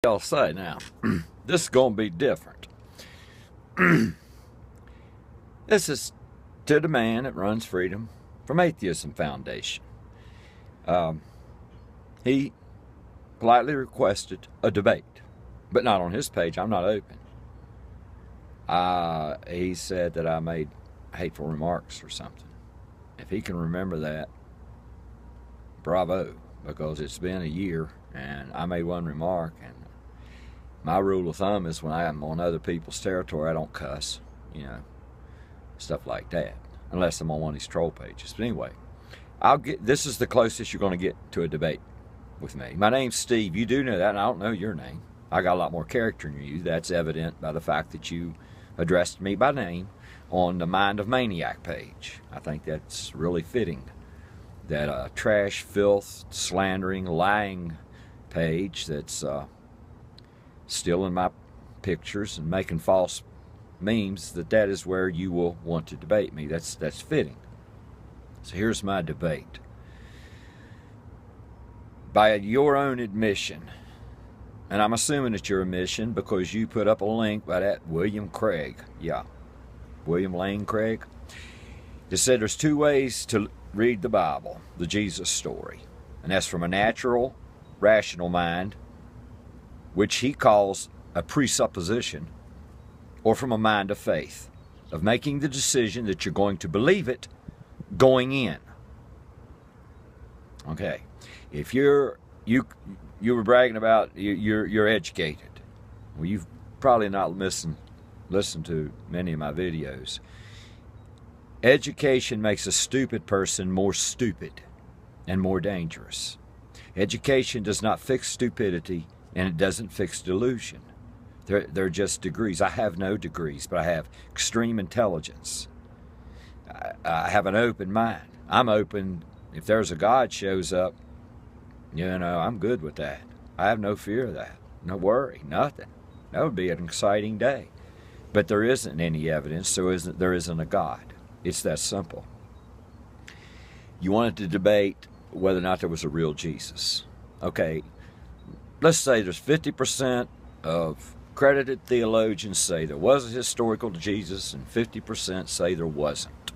Y'all say now, this is going to be different. This is to the man that runs Freedom from Atheism Foundation. He politely requested a debate, but not on his page. I'm not open. He said that I made hateful remarks or something. If he can remember that, bravo, because it's been a year and I made one remark, and my rule of thumb is when I'm on other people's territory, I don't cuss, stuff like that, unless I'm on one of these troll pages. But anyway, this is the closest you're going to get to a debate with me. My name's Steve. You do know that, and I don't know your name. I got a lot more character than you. That's evident by the fact that you addressed me by name on the Mind of Maniac page. I think that's really fitting. That trash, filth, slandering, lying page that's stealing my pictures and making false memes, that is where you will want to debate me. That's fitting. So here's my debate. By your own admission, and I'm assuming it's your admission because you put up a link by that William Craig. Yeah, William Lane Craig. It said there's two ways to read the Bible, the Jesus story. And that's from a natural, rational mind, which he calls a presupposition, or from a mind of faith, of making the decision that you're going to believe it going in. Okay, if you were bragging about you're educated, well, you've probably not listened to many of my videos. Education makes a stupid person more stupid and more dangerous. Education does not fix stupidity, and it doesn't fix delusion. They're just degrees. I have no degrees, but I have extreme intelligence. I have an open mind. I'm open. If there's a God shows up, I'm good with that. I have no fear of that. No worry, nothing. That would be an exciting day. But there isn't any evidence, so there isn't a God. It's that simple. You wanted to debate whether or not there was a real Jesus. Okay, let's say there's 50% of credited theologians say there was a historical Jesus and 50% say there wasn't.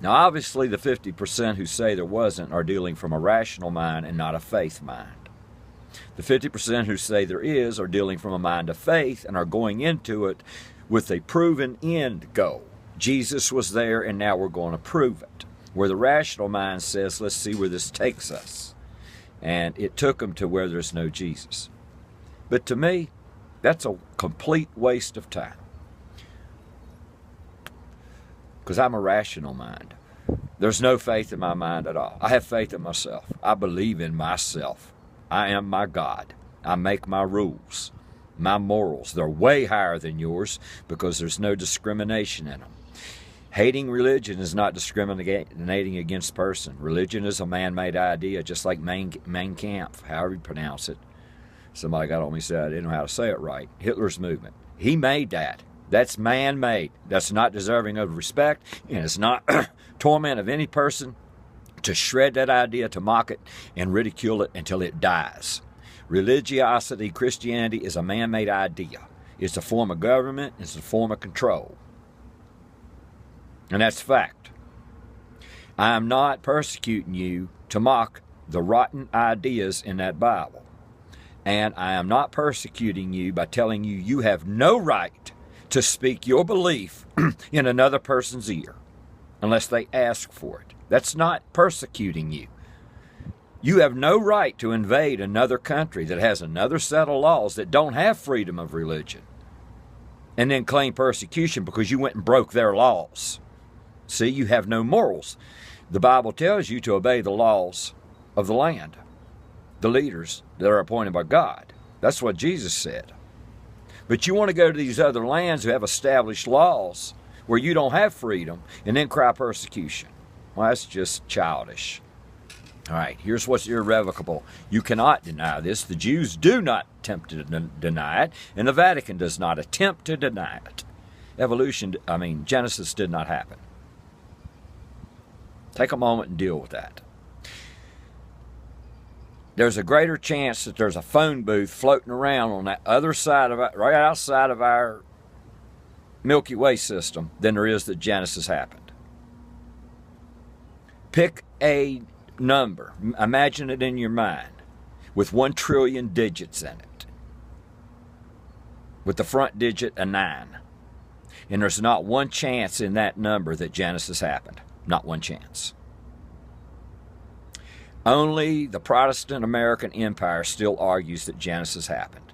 Now, obviously, the 50% who say there wasn't are dealing from a rational mind and not a faith mind. The 50% who say there is are dealing from a mind of faith and are going into it with a proven end goal. Jesus was there, and now we're going to prove it. Where the rational mind says, let's see where this takes us. And it took them to where there's no Jesus. But to me, that's a complete waste of time. Because I'm a rational mind. There's no faith in my mind at all. I have faith in myself. I believe in myself. I am my God. I make my rules. My morals, they're way higher than yours because there's no discrimination in them. Hating religion is not discriminating against person. Religion is a man-made idea, just like Mein Kampf, however you pronounce it. Somebody got on me and said I didn't know how to say it right. Hitler's movement. He made that. That's man-made. That's not deserving of respect, and it's not torment of any person to shred that idea, to mock it, and ridicule it until it dies. Religiosity, Christianity, is a man-made idea. It's a form of government. It's a form of control. And that's fact. I am not persecuting you to mock the rotten ideas in that Bible. And I am not persecuting you by telling you you have no right to speak your belief in another person's ear unless they ask for it. That's not persecuting you. You have no right to invade another country that has another set of laws that don't have freedom of religion and then claim persecution because you went and broke their laws. See, you have no morals. The Bible tells you to obey the laws of the land, the leaders that are appointed by God. That's what Jesus said. But you want to go to these other lands who have established laws where you don't have freedom and then cry persecution. Well, that's just childish. All right, here's what's irrevocable. You cannot deny this. The Jews do not attempt to deny it, and the Vatican does not attempt to deny it. Genesis did not happen. Take a moment and deal with that. there's a greater chance that there's a phone booth floating around on that other side of right outside of our Milky Way system than there is that Genesis happened. Pick a number, imagine it in your mind, with 1 trillion digits in it, with the front digit a 9. And there's not one chance in that number that Genesis happened. Not one chance. Only the Protestant American Empire still argues that Genesis happened.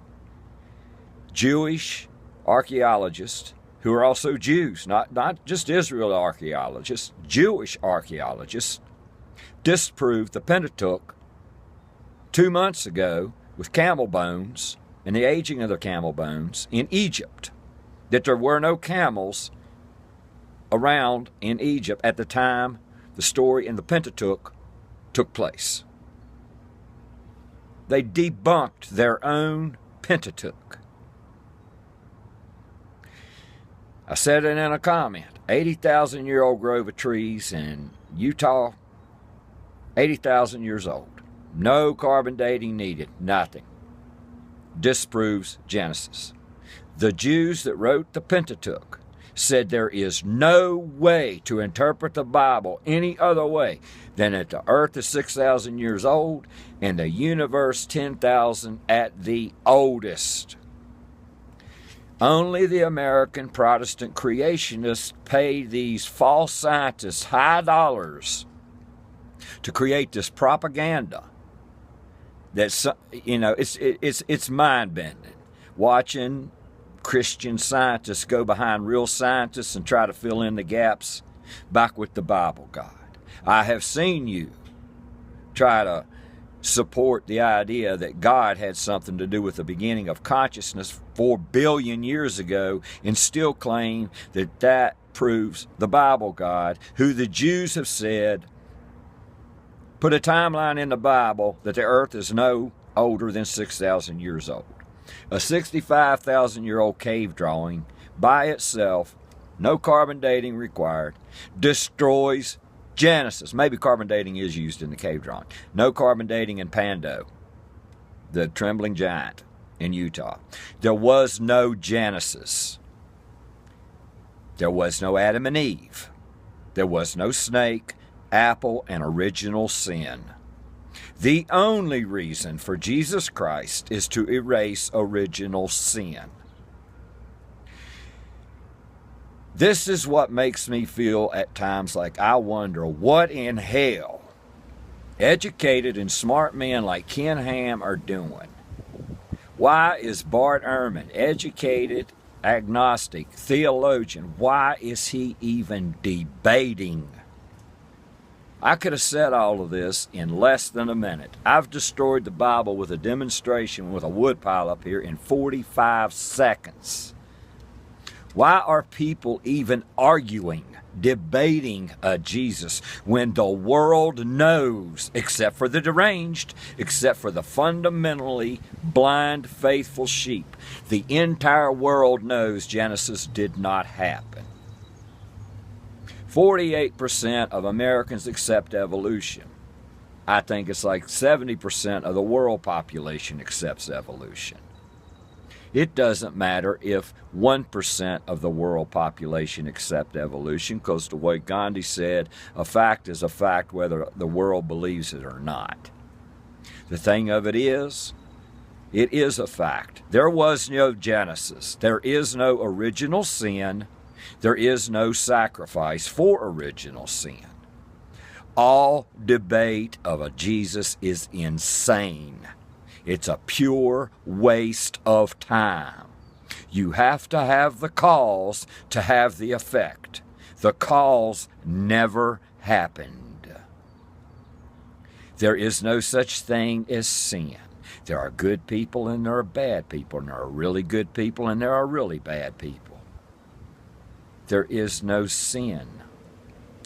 Jewish archaeologists, who are also Jews, not just Israel archaeologists, Jewish archaeologists, disproved the Pentateuch 2 months ago with camel bones and the aging of the camel bones in Egypt, that there were no camels around in Egypt at the time the story in the Pentateuch took place. They debunked their own Pentateuch. I said it in a comment. 80,000-year-old grove of trees in Utah, 80,000 years old. No carbon dating needed, nothing. Disproves Genesis. The Jews that wrote the Pentateuch said there is no way to interpret the Bible any other way than that the earth is 6,000 years old and the universe 10,000 at the oldest. Only the American Protestant creationists pay these false scientists high dollars to create this propaganda that's, it's mind-bending. Watching Christian scientists go behind real scientists and try to fill in the gaps back with the Bible God. I have seen you try to support the idea that God had something to do with the beginning of consciousness 4 billion years ago and still claim that that proves the Bible God, who the Jews have said put a timeline in the Bible that the earth is no older than 6,000 years old. A 65,000-year-old cave drawing by itself, no carbon dating required, destroys Genesis. Maybe carbon dating is used in the cave drawing. No carbon dating in Pando, the trembling giant in Utah. There was no Genesis. There was no Adam and Eve. There was no snake, apple, and original sin. The only reason for Jesus Christ is to erase original sin. This is what makes me feel at times like I wonder what in hell educated and smart men like Ken Ham are doing. Why is Bart Ehrman, educated, agnostic, theologian, why is he even debating? I could have said all of this in less than a minute. I've destroyed the Bible with a demonstration with a wood pile up here in 45 seconds. Why are people even arguing, debating a Jesus when the world knows, except for the deranged, except for the fundamentally blind, faithful sheep, the entire world knows Genesis did not happen? 48% of Americans accept evolution. I think it's like 70% of the world population accepts evolution. It doesn't matter if 1% of the world population accept evolution, because the way Gandhi said, a fact is a fact whether the world believes it or not. The thing of it is a fact. There was no Genesis. There is no original sin. There is no sacrifice for original sin. All debate of a Jesus is insane. It's a pure waste of time. You have to have the cause to have the effect. The cause never happened. There is no such thing as sin. There are good people and there are bad people, and there are really good people and there are really bad people. There is no sin.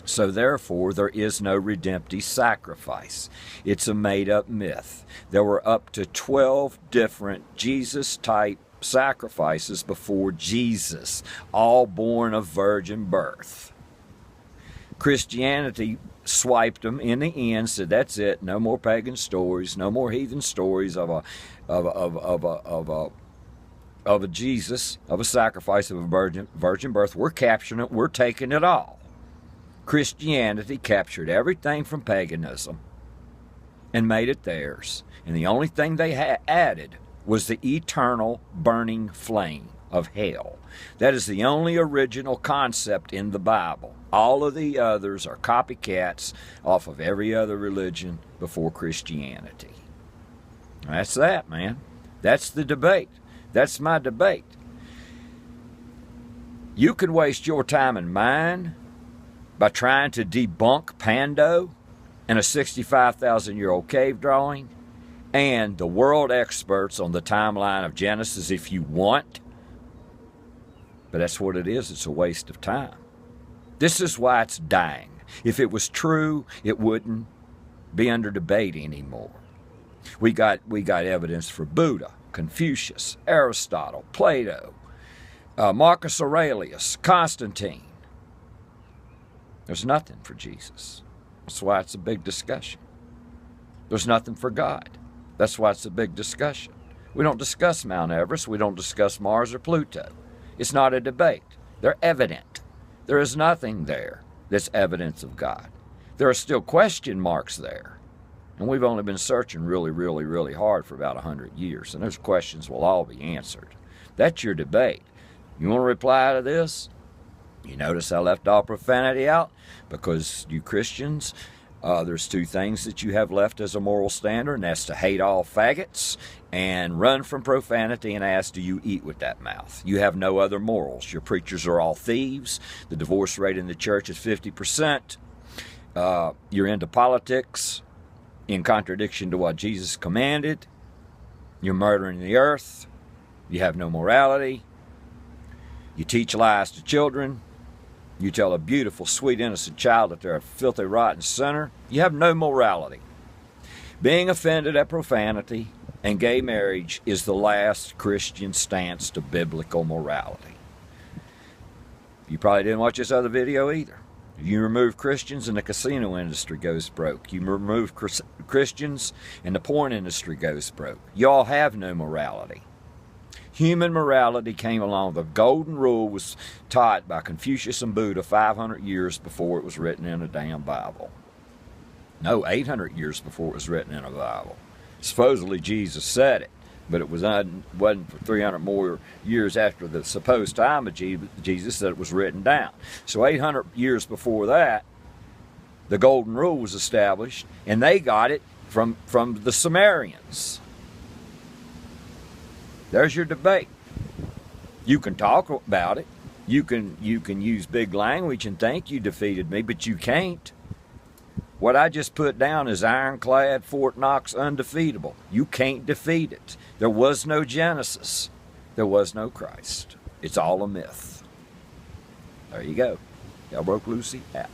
So therefore, there is no redemptive sacrifice. It's a made-up myth. There were up to 12 different Jesus-type sacrifices before Jesus, all born of virgin birth. Christianity swiped them in the end, said that's it, no more pagan stories, no more heathen stories of a Jesus, of a sacrifice of a virgin birth. We're capturing it, we're taking it all. Christianity captured everything from paganism and made it theirs. And the only thing they added was the eternal burning flame of hell. That is the only original concept in the Bible. All of the others are copycats off of every other religion before Christianity. That's that, man. That's the debate. That's my debate. You could waste your time and mine by trying to debunk Pando and a 65,000-year-old cave drawing and the world experts on the timeline of Genesis if you want. But that's what it is. It's a waste of time. This is why it's dying. If it was true, it wouldn't be under debate anymore. We got evidence for Buddha, Confucius, Aristotle, Plato, Marcus Aurelius, Constantine. There's nothing for Jesus. That's why it's a big discussion. There's nothing for God. That's why it's a big discussion. We don't discuss Mount Everest. We don't discuss Mars or Pluto. It's not a debate. They're evident. There is nothing there that's evidence of God. There are still question marks there. And we've only been searching really, really, really hard for about 100 years. And those questions will all be answered. That's your debate. You want to reply to this? You notice I left all profanity out? Because you Christians, there's two things that you have left as a moral standard, and that's to hate all faggots and run from profanity and ask, do you eat with that mouth? You have no other morals. Your preachers are all thieves. The divorce rate in the church is 50%. You're into politics in contradiction to what Jesus commanded. You're murdering the earth. You have no morality. You teach lies to children. You tell a beautiful, sweet, innocent child that they're a filthy, rotten sinner. You have no morality. Being offended at profanity and gay marriage is the last Christian stance to biblical morality. You probably didn't watch this other video either. You remove Christians and the casino industry goes broke. You remove Christians and the porn industry goes broke. You all have no morality. Human morality came along. The golden rule was taught by Confucius and Buddha 500 years before it was written in a damn Bible. No, 800 years before it was written in a Bible. Supposedly Jesus said it, but it wasn't for 300 more years after the supposed time of Jesus that it was written down. So 800 years before that, the golden rule was established, and they got it from the Sumerians. There's your debate. You can talk about it. You can use big language and think you defeated me, but you can't. What I just put down is ironclad, Fort Knox, undefeatable. You can't defeat it. There was no Genesis. There was no Christ. It's all a myth. There you go. Y'all broke Lucy out.